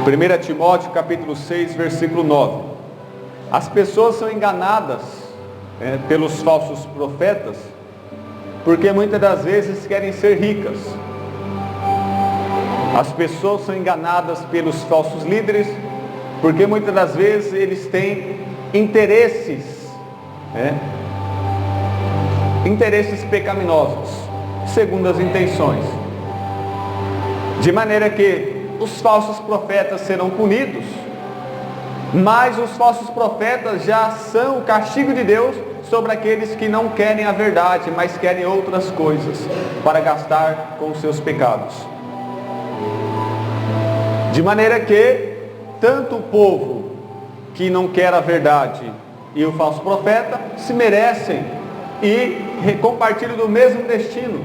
1 Timóteo capítulo 6, versículo 9. As pessoas são enganadas pelos falsos profetas, porque muitas das vezes querem ser ricas. As pessoas são enganadas pelos falsos líderes, porque muitas das vezes eles têm interesses, interesses pecaminosos, segundo as intenções. De maneira que os falsos profetas serão punidos, mas os falsos profetas já são o castigo de Deus sobre aqueles que não querem a verdade, mas querem outras coisas para gastar com os seus pecados. De maneira que tanto o povo que não quer a verdade e o falso profeta se merecem e compartilham do mesmo destino,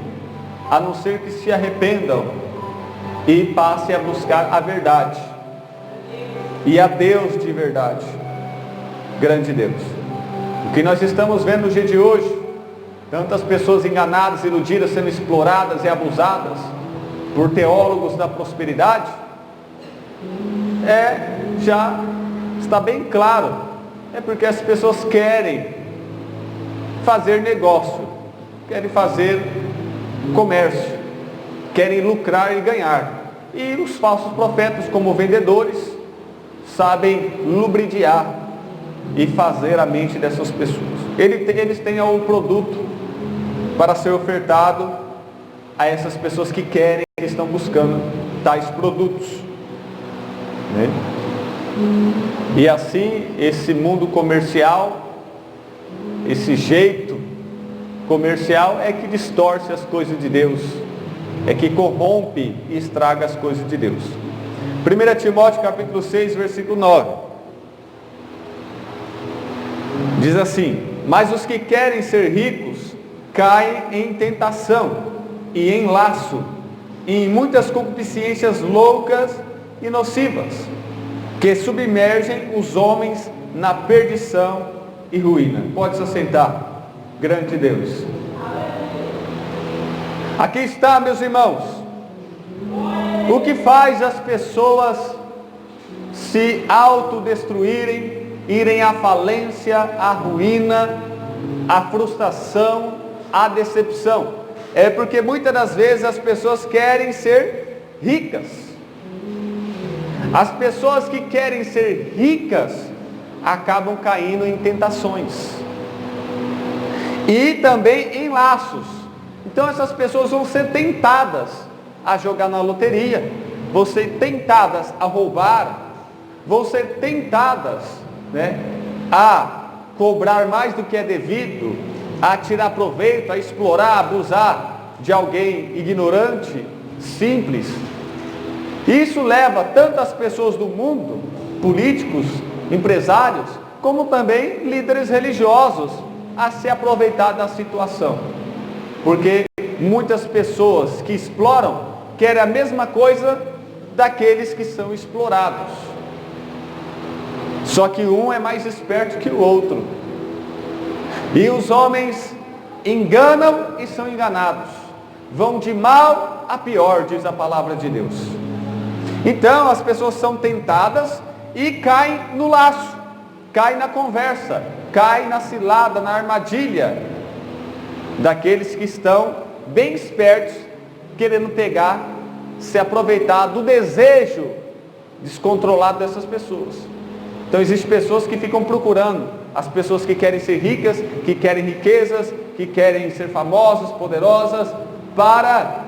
a não ser que se arrependam e passem a buscar a verdade e a Deus de verdade, grande Deus. O que nós estamos vendo no dia de hoje, tantas pessoas enganadas, iludidas, sendo exploradas e abusadas por teólogos da prosperidade, já está bem claro, porque as pessoas querem fazer negócio, querem fazer comércio, querem lucrar e ganhar. E os falsos profetas, como vendedores, sabem lubridiar e fazer a mente dessas pessoas. Eles têm o produto para ser ofertado a essas pessoas que querem, que estão buscando tais produtos. E assim, esse mundo comercial, esse jeito comercial é que distorce as coisas de Deus, é que corrompe e estraga as coisas de Deus. 1 Timóteo capítulo 6, versículo 9. Diz assim: mas os que querem ser ricos caem em tentação e em laço, e em muitas concupiscências loucas e nocivas, que submergem os homens na perdição e ruína. Pode se assentar, grande Deus. Aqui está, meus irmãos, o que faz as pessoas se autodestruírem, irem à falência, à ruína, à frustração, à decepção. É porque muitas das vezes as pessoas querem ser ricas. As pessoas que querem ser ricas acabam caindo em tentações e também em laços. Então essas pessoas vão ser tentadas a jogar na loteria, vão ser tentadas a roubar, vão ser tentadas a cobrar mais do que é devido, a tirar proveito, a explorar, a abusar de alguém ignorante, simples. Isso leva tantas pessoas do mundo, políticos, empresários, como também líderes religiosos, a se aproveitar da situação. Porque muitas pessoas que exploram querem a mesma coisa daqueles que são explorados. Só que um é mais esperto que o outro. E os homens enganam e são enganados. Vão de mal a pior, diz a palavra de Deus. Então as pessoas são tentadas e caem no laço, caem na conversa, caem na cilada, na armadilha daqueles que estão bem espertos, querendo pegar, se aproveitar do desejo descontrolado dessas pessoas. Então existem pessoas que ficam procurando as pessoas que querem ser ricas, que querem riquezas, que querem ser famosas, poderosas, para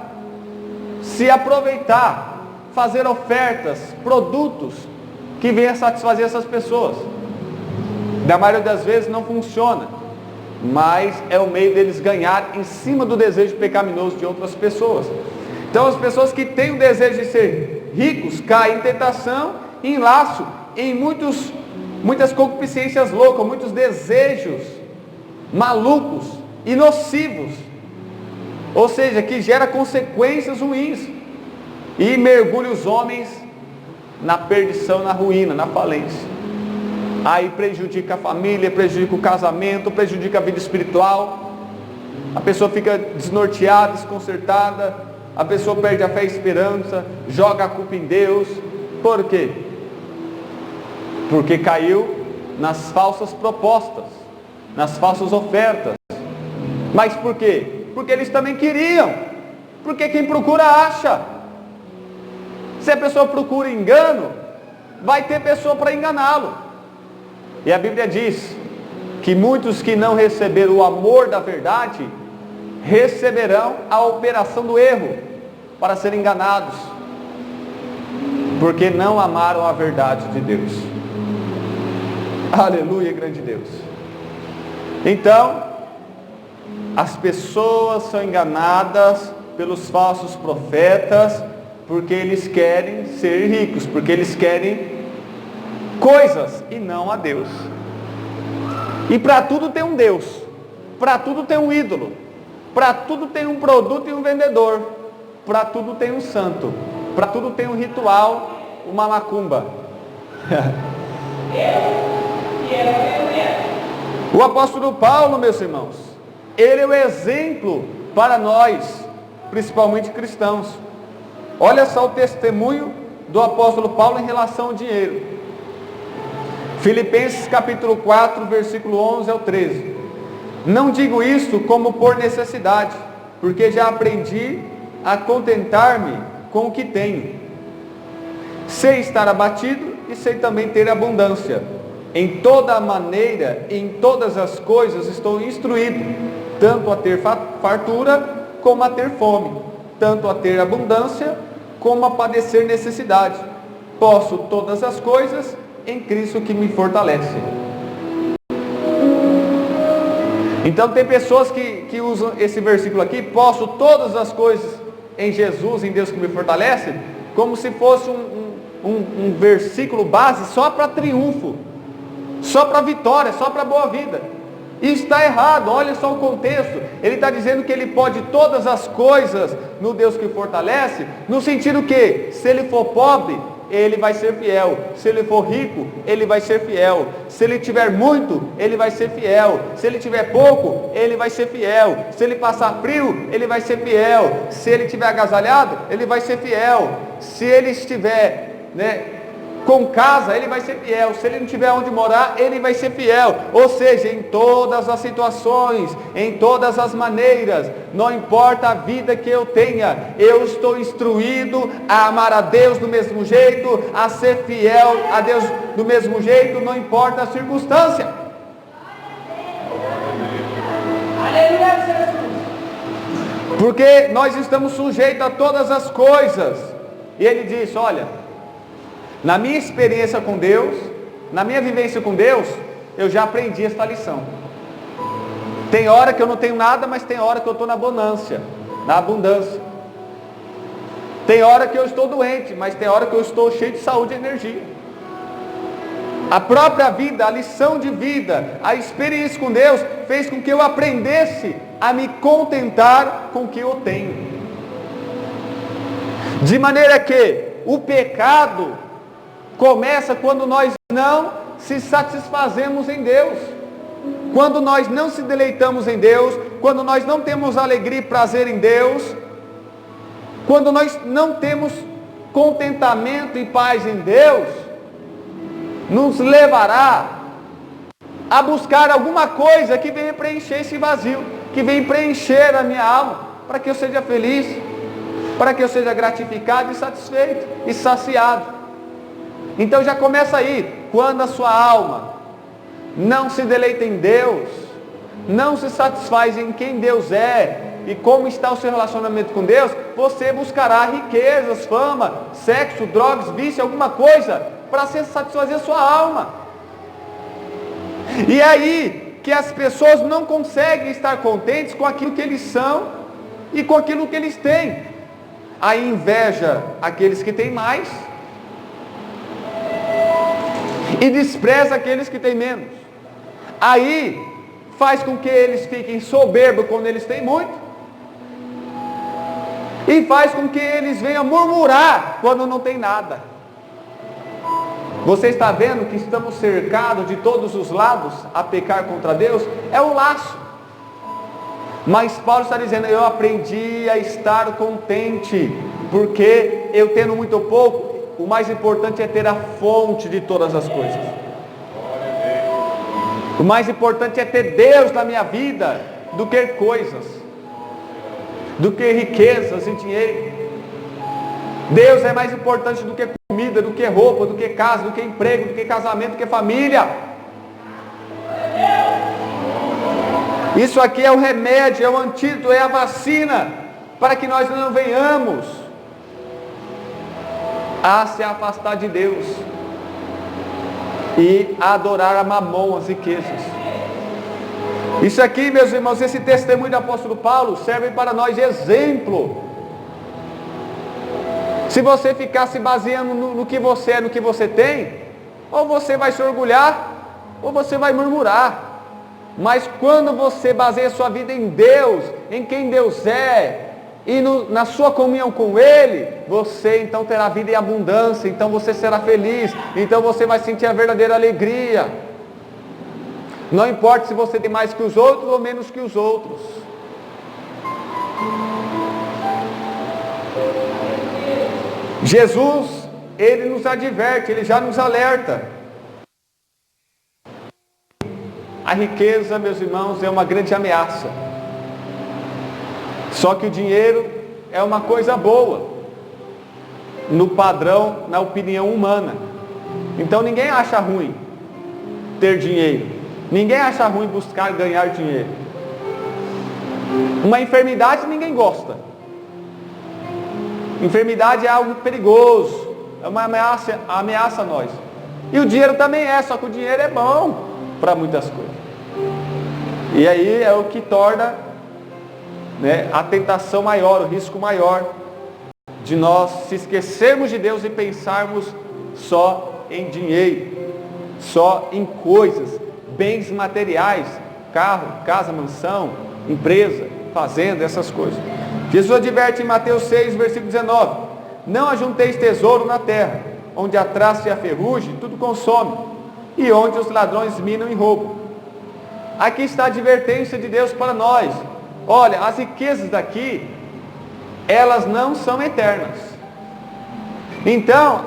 se aproveitar, fazer ofertas, produtos que venham a satisfazer essas pessoas. Na maioria das vezes não funciona, mas é o meio deles ganhar em cima do desejo pecaminoso de outras pessoas. Então as pessoas que têm o desejo de ser ricos caem em tentação, em laço, em muitas concupiscências loucas, muitos desejos malucos e nocivos, ou seja, que gera consequências ruins e mergulha os homens na perdição, na ruína, na falência. Aí prejudica a família, prejudica o casamento, prejudica a vida espiritual. A pessoa fica desnorteada, desconcertada. A pessoa perde a fé e a esperança, joga a culpa em Deus Por quê? Porque caiu nas falsas propostas, nas falsas ofertas. Mas por quê? Porque eles também queriam. Porque quem procura acha. Se a pessoa procura engano, vai ter pessoa para enganá-lo. E a Bíblia diz que muitos que não receberam o amor da verdade, receberão a operação do erro, para serem enganados, porque não amaram a verdade de Deus. Aleluia, grande Deus. Então, as pessoas são enganadas pelos falsos profetas, porque eles querem ser ricos, porque eles querem coisas e não a Deus. E para tudo tem um Deus, para tudo tem um ídolo, para tudo tem um produto e um vendedor, para tudo tem um santo, para tudo tem um ritual, uma macumba. O apóstolo Paulo, meus irmãos, ele é o exemplo para nós, principalmente cristãos. Olha só o testemunho do apóstolo Paulo em relação ao dinheiro. Filipenses capítulo 4, versículo 11 ao 13. Não digo isso como por necessidade, porque já aprendi a contentar-me com o que tenho. Sei estar abatido e sei também ter abundância. Em toda maneira, em todas as coisas estou instruído, tanto a ter fartura como a ter fome, tanto a ter abundância como a padecer necessidade. Posso todas as coisas em Cristo que me fortalece. Então tem pessoas que usam esse versículo aqui, posso todas as coisas em Jesus, em Deus que me fortalece, como se fosse um versículo base só para triunfo, só para vitória, só para boa vida. E está errado, olha só o contexto. Ele está dizendo que ele pode todas as coisas no Deus que fortalece, no sentido que, se ele for pobre, ele vai ser fiel. Se ele for rico, ele vai ser fiel. Se ele tiver muito, ele vai ser fiel. Se ele tiver pouco, ele vai ser fiel. Se ele passar frio, ele vai ser fiel. Se ele estiver agasalhado, ele vai ser fiel. Se ele estiver, com casa, ele vai ser fiel. Se ele não tiver onde morar, ele vai ser fiel. Ou seja, em todas as situações, em todas as maneiras, não importa a vida que eu tenha, eu estou instruído a amar a Deus do mesmo jeito, a ser fiel a Deus do mesmo jeito, não importa a circunstância. Porque nós estamos sujeitos a todas as coisas. E ele disse, olha, na minha experiência com Deus, na minha vivência com Deus, eu já aprendi esta lição. Tem hora que eu não tenho nada, mas tem hora que eu estou na abundância, na abundância. Tem hora que eu estou doente, mas tem hora que eu estou cheio de saúde e energia. A própria vida, a lição de vida, a experiência com Deus, fez com que eu aprendesse a me contentar com o que eu tenho. De maneira que o pecado começa quando nós não se satisfazemos em Deus, quando nós não se deleitamos em Deus, quando nós não temos alegria e prazer em Deus, quando nós não temos contentamento e paz em Deus, nos levará a buscar alguma coisa que venha preencher esse vazio, que venha preencher a minha alma, para que eu seja feliz, para que eu seja gratificado e satisfeito e saciado. Então já começa aí, quando a sua alma não se deleita em Deus, não se satisfaz em quem Deus é e como está o seu relacionamento com Deus, você buscará riquezas, fama, sexo, drogas, vício, alguma coisa para satisfazer a sua alma. E é aí que as pessoas não conseguem estar contentes com aquilo que eles são e com aquilo que eles têm. Aí inveja aqueles que têm mais e despreza aqueles que têm menos. Aí faz com que eles fiquem soberbos quando eles têm muito, e faz com que eles venham murmurar quando não tem nada. Você está vendo que estamos cercados de todos os lados a pecar contra Deus? É um laço. Mas Paulo está dizendo, eu aprendi a estar contente, porque eu tendo muito pouco, o mais importante é ter a fonte de todas as coisas. O mais importante é ter Deus na minha vida do que coisas, do que riquezas e dinheiro. Deus é mais importante do que comida, do que roupa, do que casa, do que emprego, do que casamento, do que família. Isso aqui é o remédio, é o antídoto, é a vacina para que nós não venhamos a se afastar de Deus e a adorar a mamon, as riquezas. Isso aqui, meus irmãos, esse testemunho do apóstolo Paulo serve para nós de exemplo. Se você ficar se baseando no que você é, no que você tem, ou você vai se orgulhar, ou você vai murmurar. Mas quando você baseia sua vida em Deus, em quem Deus é, e na sua comunhão com Ele, você então terá vida em abundância, então você será feliz, então você vai sentir a verdadeira alegria. Não importa se você tem mais que os outros ou menos que os outros. Jesus, Ele nos adverte, Ele já nos alerta. A riqueza, meus irmãos, é uma grande ameaça. Só que o dinheiro é uma coisa boa, no padrão, na opinião humana. Então ninguém acha ruim ter dinheiro. Ninguém acha ruim buscar ganhar dinheiro. Uma enfermidade ninguém gosta. Enfermidade é algo perigoso, é uma ameaça a nós. E o dinheiro também é, só que o dinheiro é bom para muitas coisas. E aí é o que torna, né, a tentação maior, o risco maior de nós se esquecermos de Deus e pensarmos só em dinheiro, só em coisas, bens materiais, carro, casa, mansão, empresa, fazenda, essas coisas. Jesus adverte em Mateus 6, versículo 19: não ajunteis tesouro na terra, onde a traça e a ferrugem tudo consome, e onde os ladrões minam e roubam. Aqui está a advertência de Deus para nós. Olha, as riquezas daqui, elas não são eternas. Então,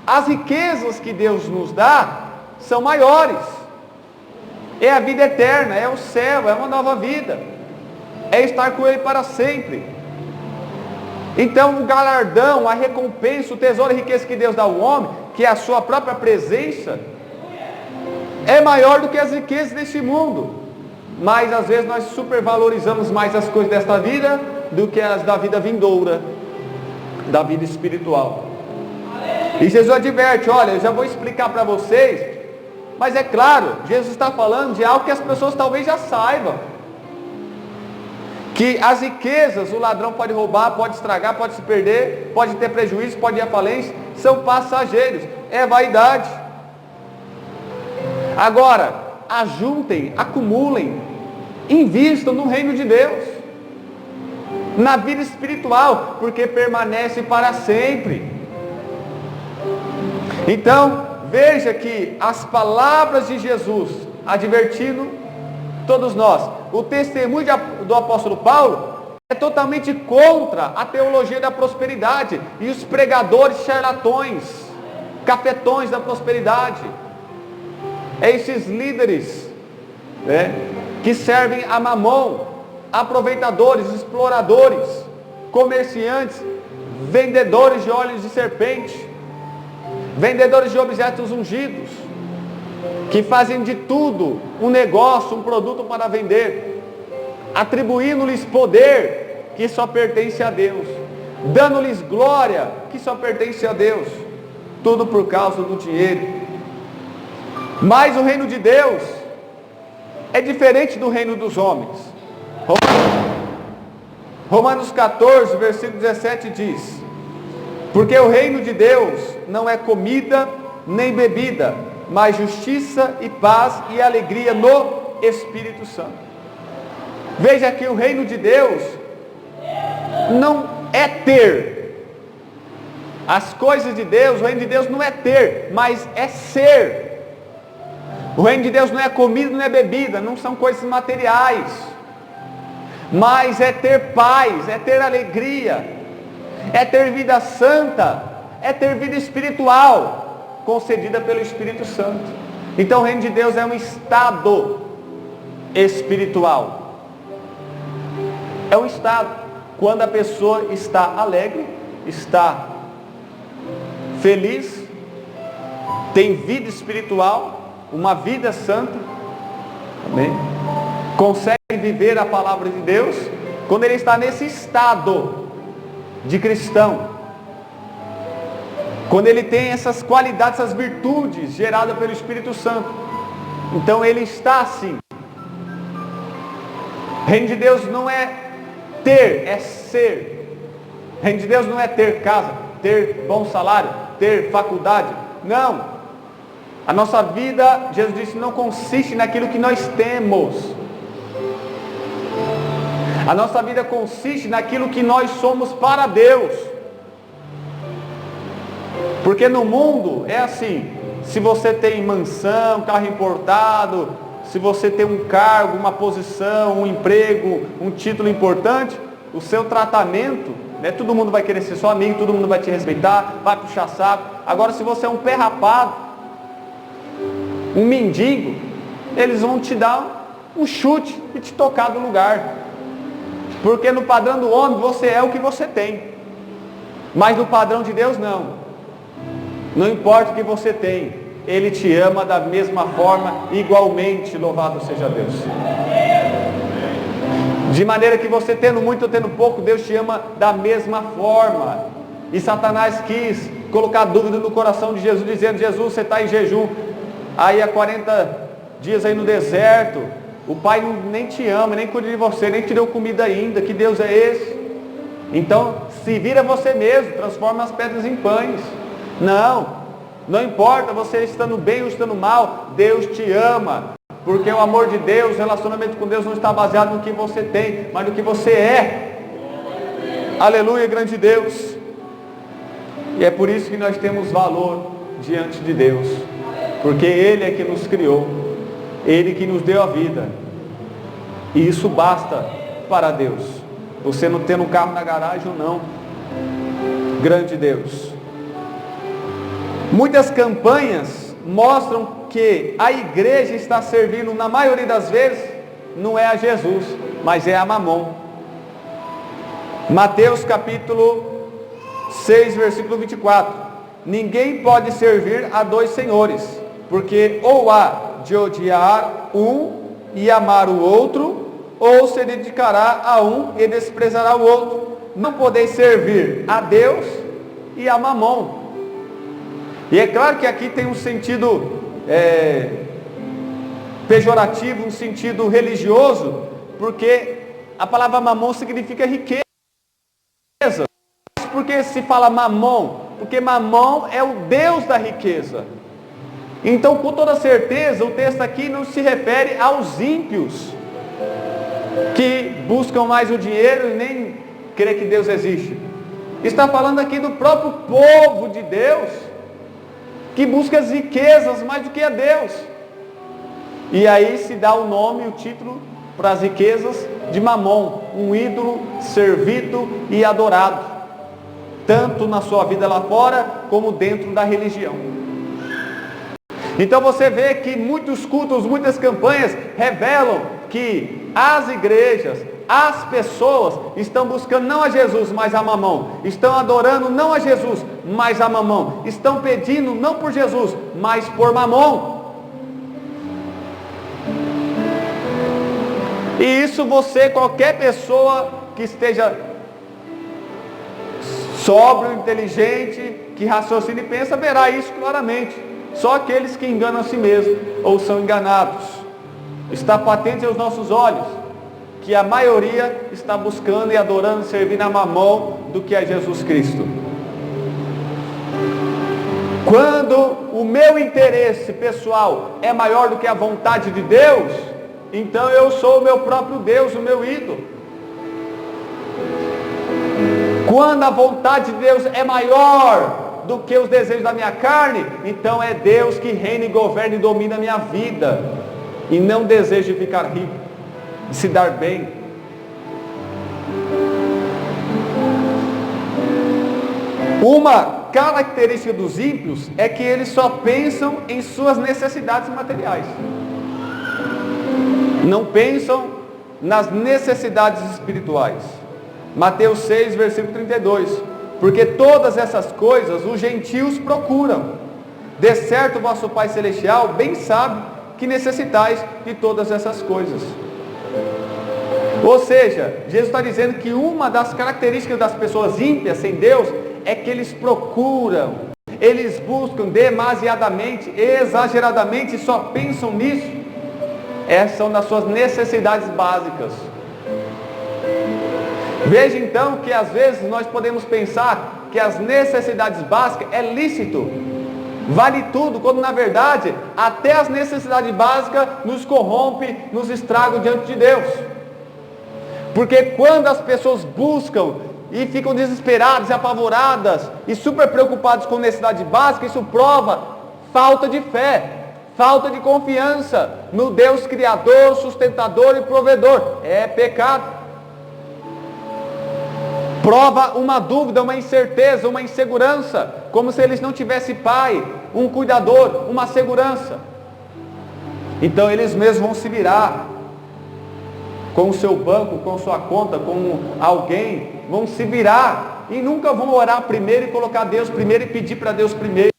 as riquezas que Deus nos dá são maiores. É a vida eterna, é o céu, é uma nova vida. É estar com Ele para sempre. Então o galardão, a recompensa, o tesouro e a riqueza que Deus dá ao homem, que é a sua própria presença, é maior do que as riquezas deste mundo. Mas às vezes nós supervalorizamos mais as coisas desta vida do que as da vida vindoura, da vida espiritual. E Jesus adverte: olha, eu já vou explicar para vocês, mas é claro, Jesus está falando de algo que as pessoas talvez já saibam. Que as riquezas, o ladrão pode roubar, pode estragar, pode se perder, pode ter prejuízo, pode ir à falência, são passageiros, é vaidade. Agora, ajuntem, acumulem, invistam no reino de Deus, na vida espiritual, porque permanece para sempre. Então, veja que as palavras de Jesus, advertindo todos nós, o testemunho do apóstolo Paulo é totalmente contra a teologia da prosperidade e os pregadores charlatões, cafetões da prosperidade. É esses líderes, né, que servem a mamon, aproveitadores, exploradores, comerciantes, vendedores de óleos de serpente, vendedores de objetos ungidos, que fazem de tudo um negócio, um produto para vender, atribuindo-lhes poder que só pertence a Deus, dando-lhes glória que só pertence a Deus, tudo por causa do dinheiro. Mas o reino de Deus é diferente do reino dos homens. Romanos 14, versículo 17 diz: porque o reino de Deus não é comida nem bebida, mas justiça e paz e alegria no Espírito Santo. Veja que o reino de Deus não é ter. As coisas de Deus, o reino de Deus não é ter, mas é ser. O reino de Deus não é comida, não é bebida, não são coisas materiais, mas é ter paz, é ter alegria, é ter vida santa, é ter vida espiritual concedida pelo Espírito Santo. Então o reino de Deus é um estado espiritual. É um estado. Quando a pessoa está alegre, está feliz, tem vida espiritual, uma vida santa, amém? Consegue viver a palavra de Deus, quando ele está nesse estado de cristão, quando ele tem essas qualidades, essas virtudes geradas pelo Espírito Santo, então ele está assim. Reino de Deus não é ter, é ser. Reino de Deus não é ter casa, ter bom salário, ter faculdade. Não. A nossa vida, Jesus disse, não consiste naquilo que nós temos. A nossa vida consiste naquilo que nós somos para Deus. Porque no mundo é assim, se você tem mansão, carro importado, se você tem um cargo, uma posição, um emprego, um título importante, o seu tratamento, né, todo mundo vai querer ser seu amigo, todo mundo vai te respeitar, vai puxar saco. Agora se você é um pé rapado, um mendigo, eles vão te dar um chute e te tocar do lugar. Porque no padrão do homem você é o que você tem. Mas no padrão de Deus não. Não importa o que você tem, Ele te ama da mesma forma, igualmente, louvado seja Deus. De maneira que você tendo muito ou tendo pouco, Deus te ama da mesma forma. E Satanás quis colocar dúvida no coração de Jesus, dizendo, Jesus, você está em jejum, aí há 40 dias aí no deserto, o Pai nem te ama, nem cuida de você, nem te deu comida ainda, que Deus é esse? Então, se vira você mesmo, transforma as pedras em pães. Não importa você estando bem ou estando mal, Deus te ama, porque o amor de Deus, o relacionamento com Deus não está baseado no que você tem, mas no que você é. Aleluia, grande Deus. E é por isso que nós temos valor diante de Deus, porque Ele é que nos criou, Ele que nos deu a vida, e isso basta para Deus. Você não tendo um carro na garagem ou não, grande Deus. Muitas campanhas mostram que a igreja está servindo, na maioria das vezes, não é a Jesus, mas é a Mamon. Mateus capítulo 6, versículo 24. Ninguém pode servir a dois senhores, porque ou há de odiar um e amar o outro, ou se dedicará a um e desprezará o outro. Não podeis servir a Deus e a Mamon. E é claro que aqui tem um sentido pejorativo, um sentido religioso, porque a palavra mamon significa riqueza. Mas por que se fala mamon? Porque mamon é o Deus da riqueza. Então, com toda certeza, o texto aqui não se refere aos ímpios, que buscam mais o dinheiro e nem crê que Deus existe. Está falando aqui do próprio povo de Deus, que busca as riquezas mais do que a Deus. E aí se dá o nome, o título para as riquezas de Mamon, um ídolo servido e adorado, tanto na sua vida lá fora, como dentro da religião. Então você vê que muitos cultos, muitas campanhas revelam que as igrejas, as pessoas estão buscando não a Jesus, mas a Mamon. Estão adorando não a Jesus, mas a Mamon. Estão pedindo não por Jesus, mas por Mamon. E isso qualquer pessoa que esteja sóbrio, inteligente, que raciocina e pensa, verá isso claramente. Só aqueles que enganam a si mesmos ou são enganados. Está patente aos nossos olhos que a maioria está buscando e adorando e servindo a Mamon do que a Jesus Cristo. Quando o meu interesse pessoal é maior do que a vontade de Deus, então eu sou o meu próprio Deus, o meu ídolo. Quando a vontade de Deus é maior do que os desejos da minha carne, então é Deus que reina e governa e domina a minha vida, e não desejo de ficar rico, de se dar bem. Uma característica dos ímpios é que eles só pensam em suas necessidades materiais. Não pensam nas necessidades espirituais. Mateus 6, versículo 32. Porque todas essas coisas os gentios procuram. De certo, vosso Pai Celestial bem sabe que necessitais de todas essas coisas. Ou seja, Jesus está dizendo que uma das características das pessoas ímpias sem Deus é que eles procuram, eles buscam demasiadamente, exageradamente, e só pensam nisso. Essas são das suas necessidades básicas. Veja então que às vezes nós podemos pensar que as necessidades básicas é lícito, vale tudo, quando na verdade até as necessidades básicas nos corrompe, nos estragam diante de Deus. Porque quando as pessoas buscam e ficam desesperadas e apavoradas e super preocupadas com necessidade básica, isso prova falta de fé, falta de confiança no Deus Criador, sustentador e provedor. É pecado. Prova uma dúvida, uma incerteza, uma insegurança, como se eles não tivessem pai, um cuidador, uma segurança. Então eles mesmos vão se virar com o seu banco, com sua conta, com alguém, vão se virar e nunca vão orar primeiro e colocar Deus primeiro e pedir para Deus primeiro.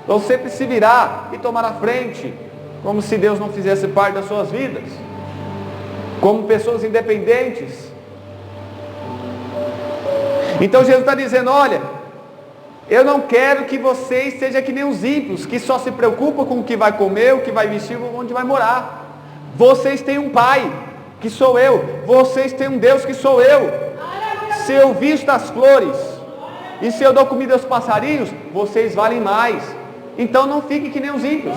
Vão sempre se virar e tomar a frente, como se Deus não fizesse parte das suas vidas, como pessoas independentes. Então Jesus está dizendo, olha, eu não quero que vocês sejam que nem os ímpios, que só se preocupam com o que vai comer, o que vai vestir, onde vai morar. Vocês têm um pai, que sou eu. Vocês têm um Deus, que sou eu. Se eu visto as flores, e se eu dou comida aos passarinhos, vocês valem mais. Então não fiquem que nem os ímpios.